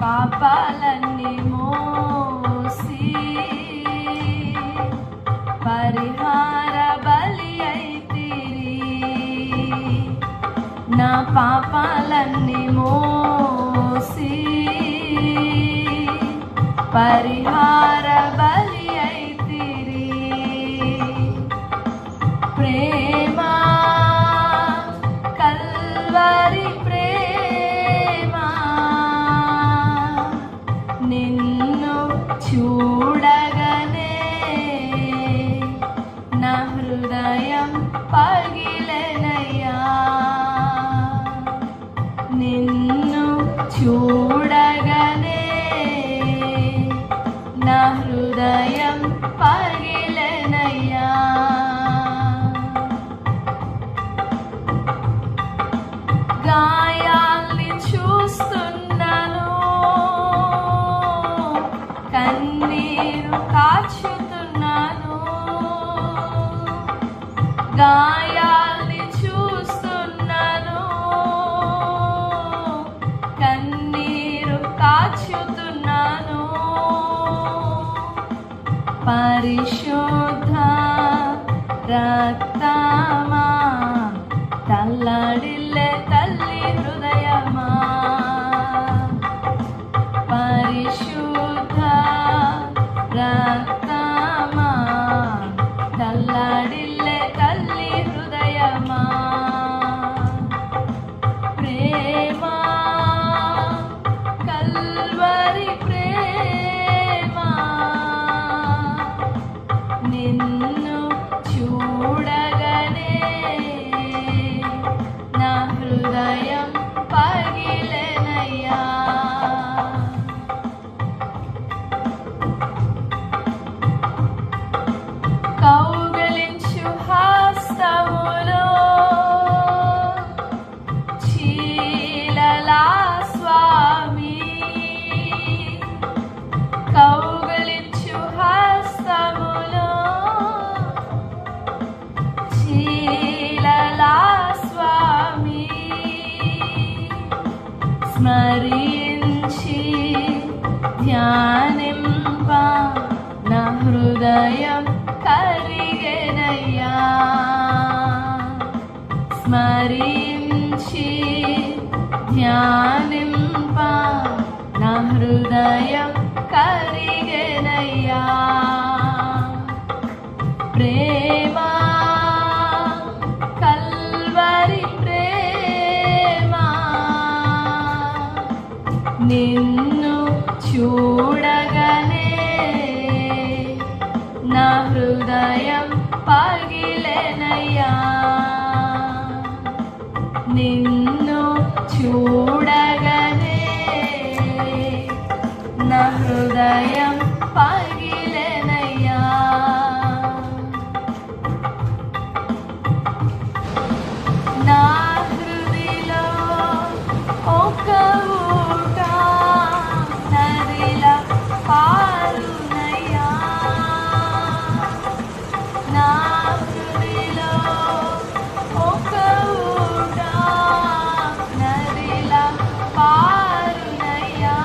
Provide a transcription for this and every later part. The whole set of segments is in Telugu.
పాపాలన్నీ మోసి పరిహార బలి అయితిరి. నా పాపాలన్నీ మోసి పరిహార బలి అయితిరి. ప్రేమ కల్వరి ప్రేమ నిన్ను చూడగనే నా హృదయం పగిలెనయ్యా. నిన్ను చూడగనే నా హృదయం పగిలెనయ్యా. గాయాల్ని చూస్తున్నాను, కన్నీరు కాచుతున్నాను. గాయాల్ని చూస్తున్నాను, కన్నీరు కాచుతున్నాను. పరిశుద్ధ రక్తమా తల్లడిల్లే తల్లి హృదయమా. పరిశుద్ధ రక్తమా తల్లడిల్లే తల్లి హృదయమా. ప్రేమ కల్వరి ప్రేమ నిన్ను చూడగనే నా హృదయం పగిలెనయ్యా. కౌగిలించు హస్తములో చీలలా స్వామి. కౌగిలించు హస్తములో చీలలా స్వామి. స్మరించి ధ్యానింప నా హృదయం కరిగెనయ్యా. స్మరించి ధ్యానింప నా హృదయం కరిగెనయ్యా. ప్రేమ కల్వరి ప్రేమ నిన్ను చూడగనే నా హృదయం పగిలెనయ్యా. నిన్ను చూడగనే నా హృదయం పగిలెనయ్యా. నా హృదయలో ఒక ఊట నదిలా పారునయ్యా. నా హృదయలో ఒక ఊట నదిలా పారునయ్యా.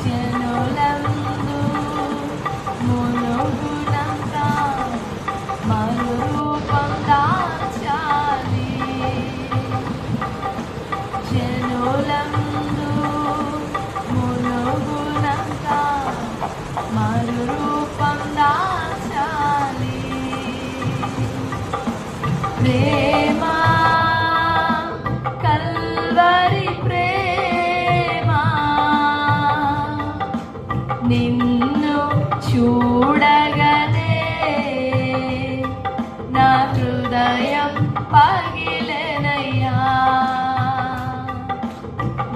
జనులందు మునుగునంత మరురూపం దాచాలి. జనులందు మునుగునంత మరురూపం దాచాలి. ప్రేమ కల్వరి ప్రేమ నిన్ను చూడగనే నా హృదయం పగిలెనయ్యా.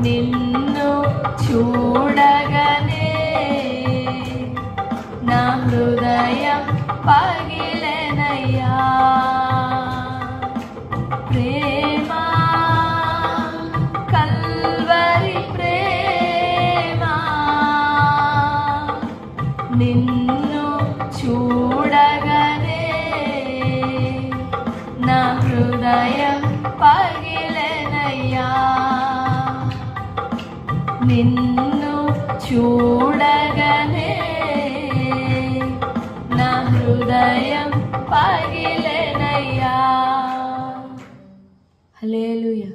నిన్ను చూడగనే నా హృదయం పగిలెనయ్యా. ప్రేమ కల్వరి ప్రేమ నిన్ను చూడగనే నా హృదయం పగిలెనయ్యా. నిన్ను చూడగనే నా హృదయం పగిలెనయ్యా. Hallelujah.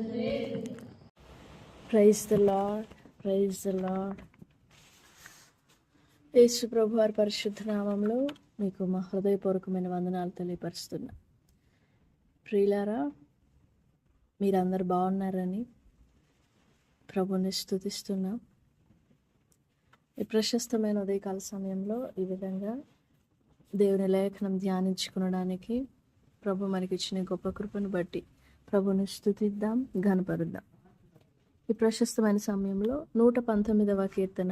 Praise the Lord, praise the Lord. Yesu ప్రభు వారి పరిశుద్ధ నామంలో మీకు మా హృదయపూర్వకమైన వందనాలు తెలియపరుస్తున్నా. ప్రియులారా, మీరందరూ బాగున్నారని ప్రభుని స్తుతిస్తున్నాం. ఈ ప్రశస్తమైన ఉదయకాల సమయంలో ఈ విధంగా దేవుని లేఖనం ధ్యానించుకునడానికి ప్రభు మనకి ఇచ్చిన గొప్ప కృపను బట్టి ప్రభుని స్తుతిద్దాం, ఘనపరుద్దాం. ఈ ప్రశస్తమైన సమయంలో 119వ కీర్తన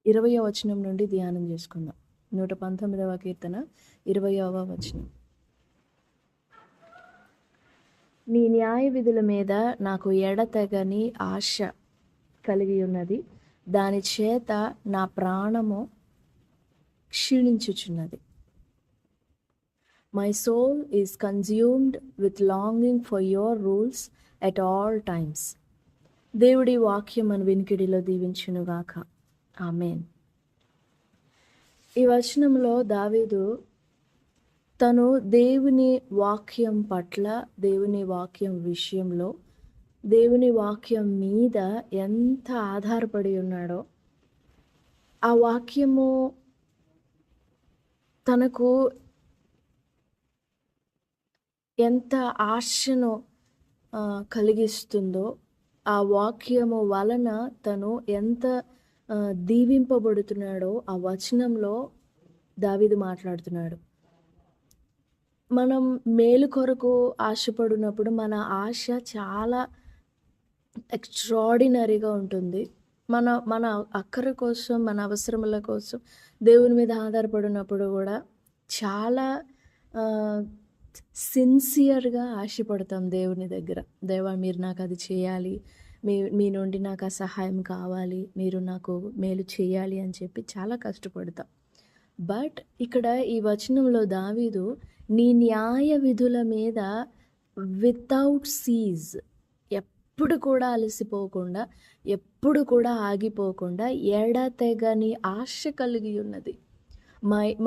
20వ వచనం నుండి ధ్యానం చేసుకుందాం. 119వ కీర్తన 20వ వచనం. నీ న్యాయ విధుల మీద నాకు ఎడతెగని ఆశ కలిగి ఉన్నది, దాని చేత నా ప్రాణము క్షీణించుచున్నది. My soul is consumed with longing for your rules at all times. దేవుడి వాక్యం మన వినికిడిలో దీవించునుగాక. ఆమేన్. ఈ వచనంలో దావీదు తను దేవుని వాక్యం పట్ల, దేవుని వాక్యం విషయంలో, దేవుని వాక్యం మీద ఎంత ఆధారపడి ఉన్నాడో, ఆ వాక్యము తనకు ఎంత ఆశను కలిగిస్తుందో, ఆ వాక్యము వలన తను ఎంత దీవింపబడుతున్నాడో ఆ వచనంలో దావీదు మాట్లాడుతున్నాడు. మనం మేలు కొరకు ఆశపడినప్పుడు మన ఆశ చాలా ఎక్స్ట్రాడినరీగా ఉంటుంది. మన అక్కర కోసం, మన అవసరముల కోసం దేవుని మీద ఆధారపడినప్పుడు కూడా చాలా సిన్సియర్గా ఆశపడతాం దేవుని దగ్గర. దేవా, మీరు నాకు అది చేయాలి, మీ నుండి నాకు ఆ సహాయం కావాలి, మీరు నాకు మేలు చేయాలి అని చెప్పి చాలా కష్టపడతాం. బట్ ఇక్కడ ఈ వచనంలో దావీదు నీ న్యాయ విధుల మీద వితౌట్ సీజ్, ఎప్పుడు కూడా అలసిపోకుండా, ఎప్పుడు కూడా ఆగిపోకుండా ఎడతెగని ఆశ కలిగి ఉన్నది.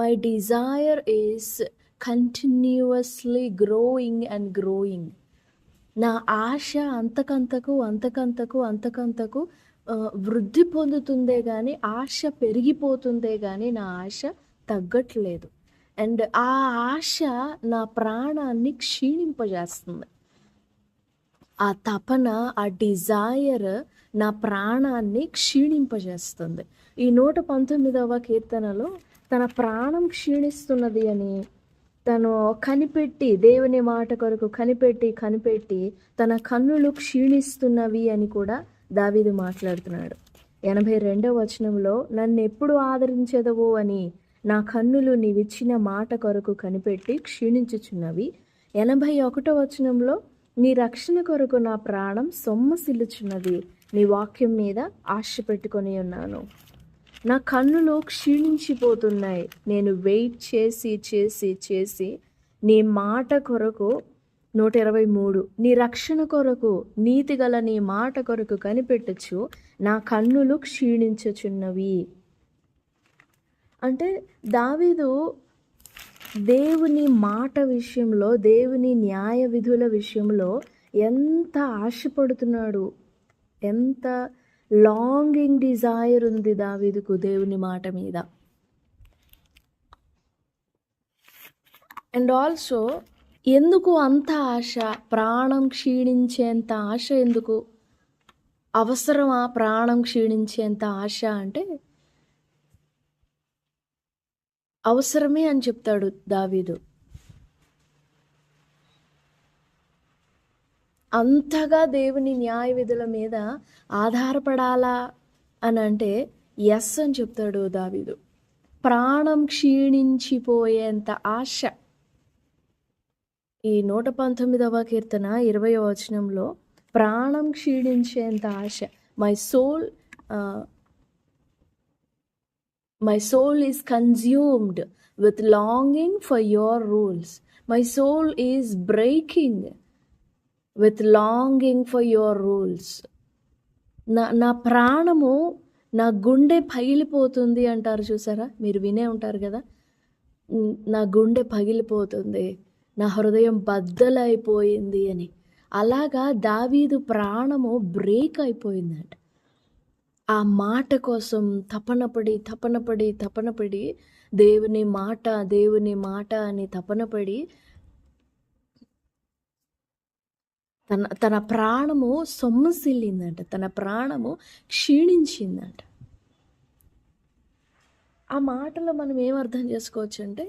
My Dzire is continuously growing and growing. నా ఆశ అంతకంతకు వృద్ధి పొందుతుందే కానీ, ఆశ పెరిగిపోతుందే కానీ నా ఆశ తగ్గట్లేదు. అండ్ ఆ ఆశ నా ప్రాణాన్ని క్షీణింపజేస్తుంది. ఆ తపన, ఆ డిజైర్ నా ప్రాణాన్ని క్షీణింపజేస్తుంది. ఈ 119వ కీర్తనలో తన ప్రాణం క్షీణిస్తున్నది అని తను కనిపెట్టి, దేవుని మాట కొరకు కనిపెట్టి తన కన్నులు క్షీణిస్తున్నవి అని కూడా దావీదు మాట్లాడుతున్నాడు. 82వ వచనంలో నన్ను ఎప్పుడు ఆదరించెదవో అని నా కన్నులు నీవిచ్చిన మాట కొరకు కనిపెట్టి క్షీణించుచున్నవి. 81వ వచనంలో నీ రక్షణ కొరకు నా ప్రాణం సొమ్మసిల్లుచున్నది, నీ వాక్యం మీద ఆశ పెట్టుకొని ఉన్నాను. నా కన్నులు క్షీణించిపోతున్నాయి. నేను వెయిట్ చేసి నీ మాట కొరకు 123 నీ రక్షణ కొరకు, నీతి గల నీ మాట కొరకు కనిపెట్టచ్చు నా కన్నులు క్షీణించుచున్నవి. అంటే దావీదు దేవుని మాట విషయంలో, దేవుని న్యాయ విధుల విషయంలో ఎంత ఆశపడుతున్నాడు, ఎంత లాంగింగ్ డిజైర్ ఉంది దావీదుకు దేవుని మాట మీద. అండ్ ఆల్సో ఎందుకు అంత ఆశ, ప్రాణం క్షీణించేంత ఆశ ఎందుకు అవసరమా? ప్రాణం క్షీణించేంత ఆశ అంటే అవసరమే అని చెప్తాడు దావీదు. అంతగా దేవుని న్యాయ విధుల మీద ఆధారపడాలా అని అంటే ఎస్ అని చెప్తాడు దావీదు. ప్రాణం క్షీణించిపోయేంత ఆశ. ఈ 119వ కీర్తన 20వ వచనంలో ప్రాణం క్షీణించేంత ఆశ. My soul is consumed with longing for your rules. My soul is breaking with longing for your rules. నా ప్రాణము, నా గుండె పగిలిపోతుంది అంటారు చూసారా, మీరు వినే ఉంటారు కదా, నా గుండె పగిలిపోతుంది, నా హృదయం బద్దలైపోయింది అని. అలాగా దావీదు ప్రాణము బ్రేక్ అయిపోయిందంట. ఆ మాట కోసం తపనపడి దేవుని మాట అని తపనపడి తన ప్రాణము సొమ్మసిల్లిందంట, తన ప్రాణము క్షీణించిందంట. ఆ మాటలో మనం ఏమర్థం చేసుకోవచ్చు అంటే,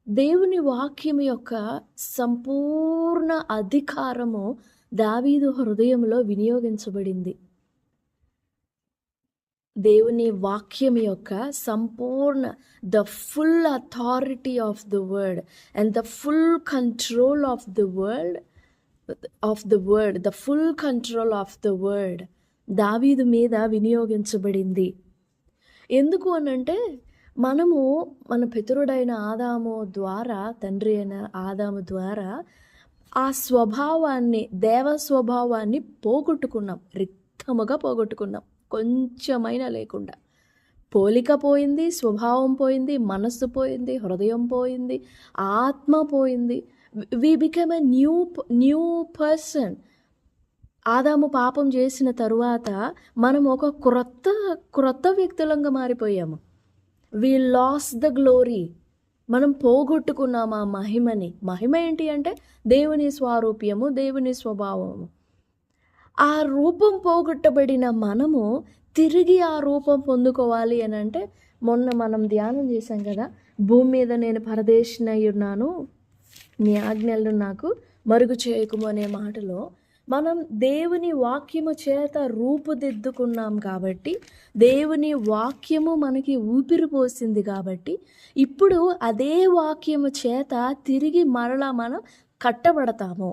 దేవుని వాక్యం యొక్క సంపూర్ణ అధికారము దావీదు హృదయంలో వినియోగించబడింది. దేవుని వాక్యం యొక్క సంపూర్ణ, the full authority of the word and the full control of the word, the full control of the word దావీదు మీద వినియోగించబడింది. ఎందుకు అనంటే, మన పితరుడైన ఆదాము ద్వారా, తండ్రి అయిన ఆదాము ద్వారా ఆ స్వభావాన్ని, దేవ స్వభావాన్ని పోగొట్టుకున్నాం, రిక్తముగా పోగొట్టుకున్నాం, కొంచెమైనా లేకుండా. పోలిక పోయింది, స్వభావం పోయింది, మనస్సు పోయింది, హృదయం పోయింది, ఆత్మ పోయింది. We become a new person. ఆదాము పాపం చేసిన తరువాత మనం ఒక క్రొత్త వ్యక్తులంగా మారిపోయాము. We lost the glory. మనం పోగొట్టుకున్నాము ఆ మహిమని. మహిమ ఏంటి అంటే దేవుని స్వారూప్యము, దేవుని స్వభావము. ఆ రూపం పోగొట్టబడిన మనము తిరిగి ఆ రూపం పొందుకోవాలి అని అంటే, మొన్న మనం ధ్యానం చేశాం కదా, భూమి మీద నేను పరదేశినై ఉన్నాను, నీ ఆజ్ఞలను నాకు మరుగు చేయకుము అనే మాటలో మనం దేవుని వాక్యము చేత రూపుదిద్దుకున్నాం కాబట్టి, దేవుని వాక్యము మనకి ఊపిరి పోసింది కాబట్టి, ఇప్పుడు అదే వాక్యము చేత తిరిగి మరలా మనం కట్టబడతాము.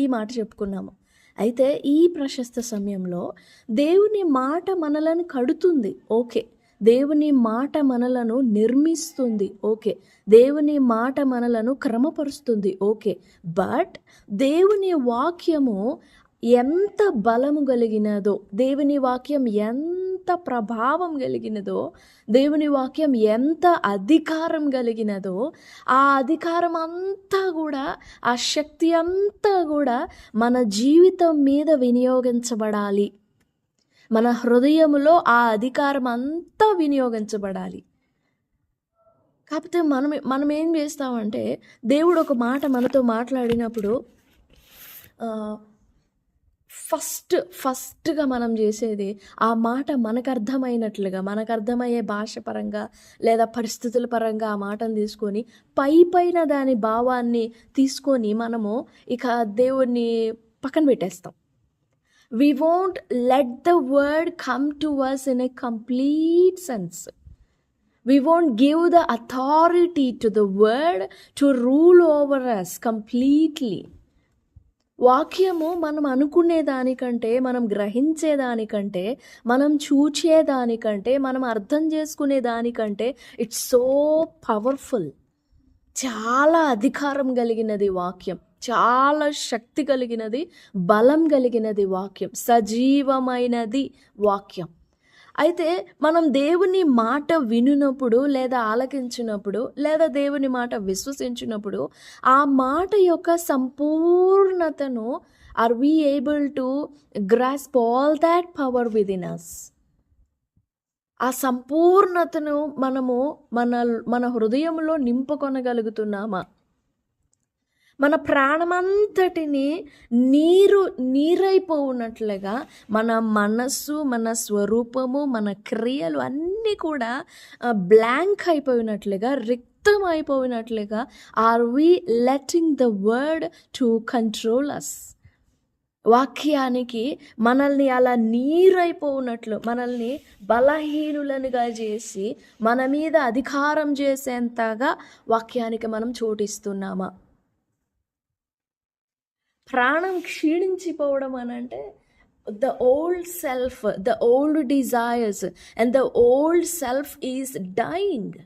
ఈ మాట చెప్పుకున్నాము. అయితే ఈ ప్రశస్త సమయంలో దేవుని మాట మనలను కడుతుంది, ఓకే. దేవుని మాట మనలను నిర్మిస్తుంది, ఓకే. దేవుని మాట మనలను క్రమపరుస్తుంది, ఓకే. బట్ దేవుని వాక్యము ఎంత బలము కలిగినదో, దేవుని వాక్యం ఎంత ప్రభావం కలిగినదో, దేవుని వాక్యం ఎంత అధికారం కలిగినదో, ఆ అధికారం అంతా కూడా, ఆ శక్తి అంతా కూడా మన జీవితం మీద వినియోగించబడాలి. మన హృదయములో ఆ అధికారం అంతా వినియోగించబడాలి. కాకపోతే మనం ఏం చేస్తామంటే, దేవుడు ఒక మాట మనతో మాట్లాడినప్పుడు ఫస్ట్గా మనం చేసేది ఆ మాట మనకు అర్థమైనట్లుగా, మనకు అర్థమయ్యే భాష పరంగా లేదా పరిస్థితుల పరంగా ఆ మాటను తీసుకొని పైన దాని భావాన్ని తీసుకొని మనము ఇక దేవుణ్ణి పక్కన పెట్టేస్తాం. We won't let the word come to us in a complete sense. We won't give the authority to the word to rule over us completely. వాక్యము మనం అనుకునేదానికంటే, మనం గ్రహించేదానికంటే, మనం చూచేదానికంటే, మనం అర్థం చేసుకునేదానికంటే ఇట్స్ సో పవర్ఫుల్. చాలా అధికారం కలిగినది వాక్యం, చాలా శక్తి కలిగినది, బలం కలిగినది వాక్యం, సజీవమైనది వాక్యం. అయితే మనం దేవుని మాట వినునప్పుడు లేదా ఆలకించినప్పుడు లేదా దేవుని మాట విశ్వసించినప్పుడు ఆ మాట యొక్క సంపూర్ణతను are we able to grasp all that power within us. ఆ సంపూర్ణతను మనము మన హృదయంలో నింపుకొనగలుగుతున్నామా? మన ప్రాణమంతటిని నీరైపోవునట్లుగా మన మనస్సు, మన స్వరూపము, మన క్రియలు అన్నీ కూడా బ్లాంక్ అయిపోయినట్లుగా, రిక్తం అయిపోయినట్లుగా are we letting the word to control us? వాక్యానికి మనల్ని అలా నీరైపోవునట్లు, మనల్ని బలహీనులనుగా చేసి మన మీద అధికారం చేసేంతగా వాక్యానికి మనం చోటిస్తున్నామా? ప్రాణం క్షీణించిపోవడం అని అంటే the old self, the old desires and the old self is dying.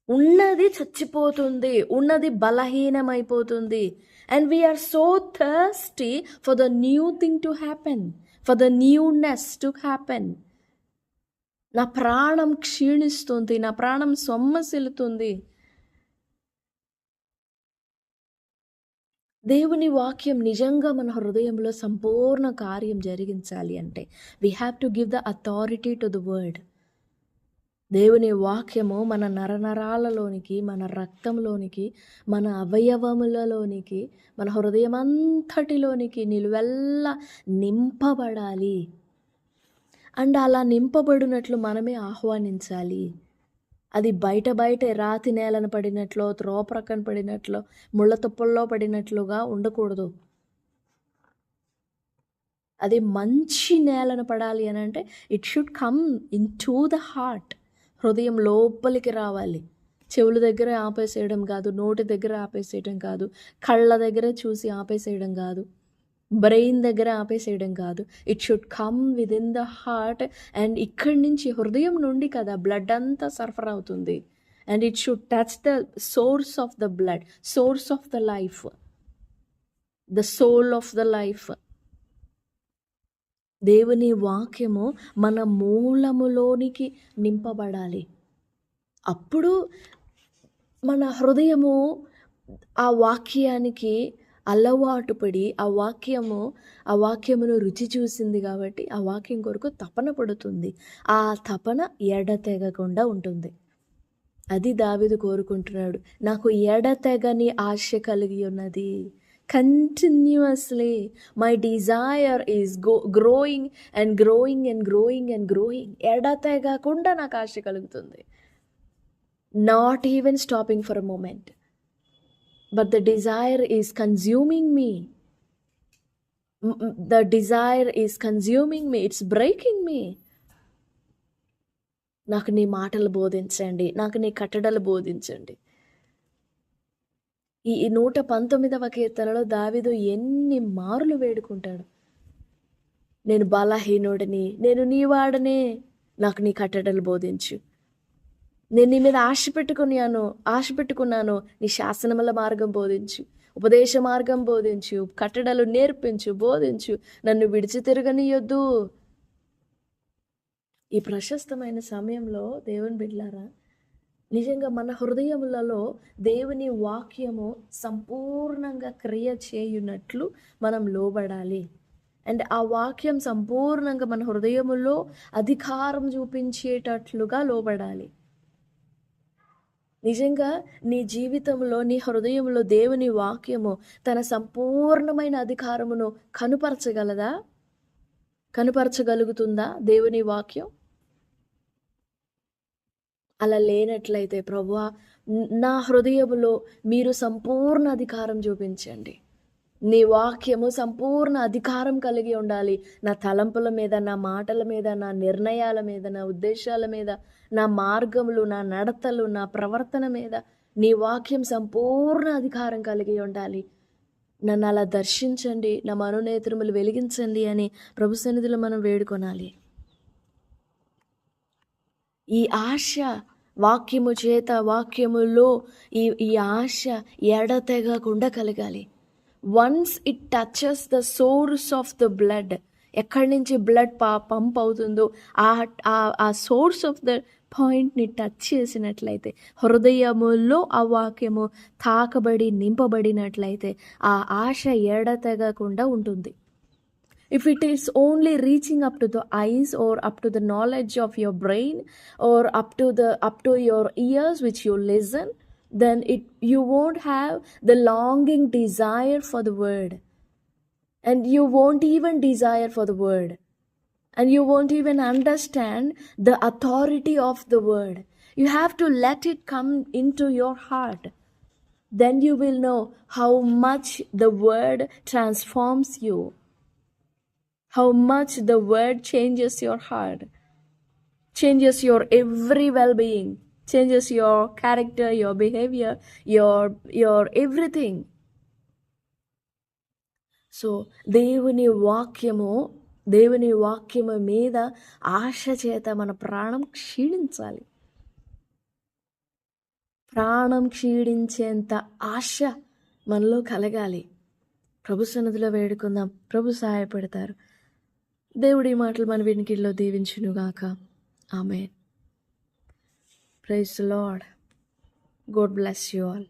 ఉన్నది చచ్చిపోతుంది, ఉన్నది బలహీనమైపోతుంది. And we are so thirsty for the new thing to happen, for the newness to happen. నా ప్రాణం క్షీణిస్తుంది, నా ప్రాణం సొమ్మసిల్లుతుంది. దేవుని వాక్యం నిజంగా మన హృదయంలో సంపూర్ణ కార్యం జరిగించాలి అంటే we have to give the authority to the word. దేవుని వాక్యము మన నరనరాలలోనికి, మన రక్తంలోనికి, మన అవయవములలోనికి, మన హృదయం అంతటిలోనికి నిలువెల్లా నింపబడాలి. అండ్ అలా నింపబడినట్లు మనమే ఆహ్వానించాలి. అది బయట రాతి నేలను పడినట్లో, త్రోవ ప్రక్కన పడినట్లో, ముళ్ళ తుప్పల్లో పడినట్లుగా ఉండకూడదు. అది మంచి నేలను పడాలి అని అంటే it should come in to the heart. హృదయం లోపలికి రావాలి. చెవుల దగ్గర ఆపేసేయడం కాదు, నోటి దగ్గర ఆపేసేయడం కాదు, కళ్ళ దగ్గర చూసి ఆపేసేయడం కాదు, బ్రెయిన్ దగ్గర ఆపేసేయడం కాదు. It should come within the heart. And ఇక్కడి నుంచి హృదయం నుండి కదా బ్లడ్ అంతా సరఫరా అవుతుంది. And it should touch the source of the blood, source of the life, the soul of the life. దేవుని వాక్యము మన మూలములోనికి నింపబడాలి. అప్పుడు మన హృదయము ఆ వాక్యానికి అలవాటు పడి ఆ వాక్యమును రుచి చూసింది కాబట్టి ఆ వాక్యం కొరకు తపన పడుతుంది. ఆ తపన ఎడతెగకుండా ఉంటుంది. అది దావీదు కోరుకుంటున్నాడు. నాకు ఎడతెగని ఆశ కలిగి ఉన్నది. Continuously my desire is growing and growing and growing and growing. ఎడతెగకుండా నాకు ఆశ కలుగుతుంది. Not even stopping for a moment. But the desire is consuming me. The desire is consuming me. It's breaking me. నాకు నీ మాటలు బోధించండి, నాకు నీ కట్టడలు బోధించండి. ఈ 119వ కీర్తనలో దావీదు ఎన్ని మార్లు వేడుకుంటాడు. నేను బలహీనుడిని, నేను నీ వాడనే, నాకు నీ కట్టడలు బోధించు. నేను నీ మీద ఆశ పెట్టుకున్నాను, నీ శాసనముల మార్గం బోధించు, ఉపదేశ మార్గం బోధించు, కట్టడలు నేర్పించు, బోధించు, నన్ను విడిచి తిరగనీయొద్దు. ఈ ప్రశస్తమైన సమయంలో దేవుని బిడ్డలారా, నిజంగా మన హృదయములలో దేవుని వాక్యము సంపూర్ణంగా క్రియ చేయునట్లు మనం లోబడాలి. అండ్ ఆ వాక్యం సంపూర్ణంగా మన హృదయములో అధికారం చూపించేటట్లుగా లోబడాలి. నిజంగా నీ జీవితంలో, నీ హృదయంలో దేవుని వాక్యము తన సంపూర్ణమైన అధికారమును కనుపరచగలుగుతుందా దేవుని వాక్యం? అలా లేనట్లయితే ప్రభువా, నా హృదయములో మీరు సంపూర్ణ అధికారం చూపించండి. నీ వాక్యము సంపూర్ణ అధికారం కలిగి ఉండాలి. నా తలంపుల మీద, నా మాటల మీద, నా నిర్ణయాల మీద, నా ఉద్దేశాల మీద, నా మార్గములు, నా నడతలు, నా ప్రవర్తన మీద నీ వాక్యం సంపూర్ణ అధికారం కలిగి ఉండాలి. నన్ను అలా దర్శించండి, నా మనోనేత్రములు వెలిగించండి అని ప్రభు సన్నిధిలో మనం వేడుకొనాలి. ఈ ఆశ వాక్యము చేత, వాక్యములో ఈ ఆశ ఎడతెగకుండా కలగాలి. Once it touches the source of the blood, ఎక్కడి నుంచి బ్లడ్ పంప్ అవుతుందో ఆ సోర్స్ ఆఫ్ ద పాయింట్ని టచ్ చేసినట్లయితే, హృదయములో ఆ వాక్యము తాకబడి నింపబడినట్లయితే ఆ ఆశ ఎడతెగకుండా ఉంటుంది. If it is only reaching up to the eyes or up to the knowledge of your brain or up to your ears which you listen, then you won't have the longing desire for the word, and you won't even desire for the word, and you won't even understand the authority of the word. You have to let it come into your heart. Then you will know how much the word transforms you, how much the word changes your heart, changes your every well-being, changes your character, your behavior, your everything. So దేవుని వాక్యము మీద ఆశ చేత మన ప్రాణం క్షీణించాలి. ప్రాణం క్షీణించేంత ఆశ మనలో కలగాలి. ప్రభు సన్నిధిలో వేడుకుందాం. ప్రభు సహాయపడతారు. దేవుడి మాటలు మన వినికిడిలో దీవించునుగాక. Amen. Praise the Lord. God bless you all.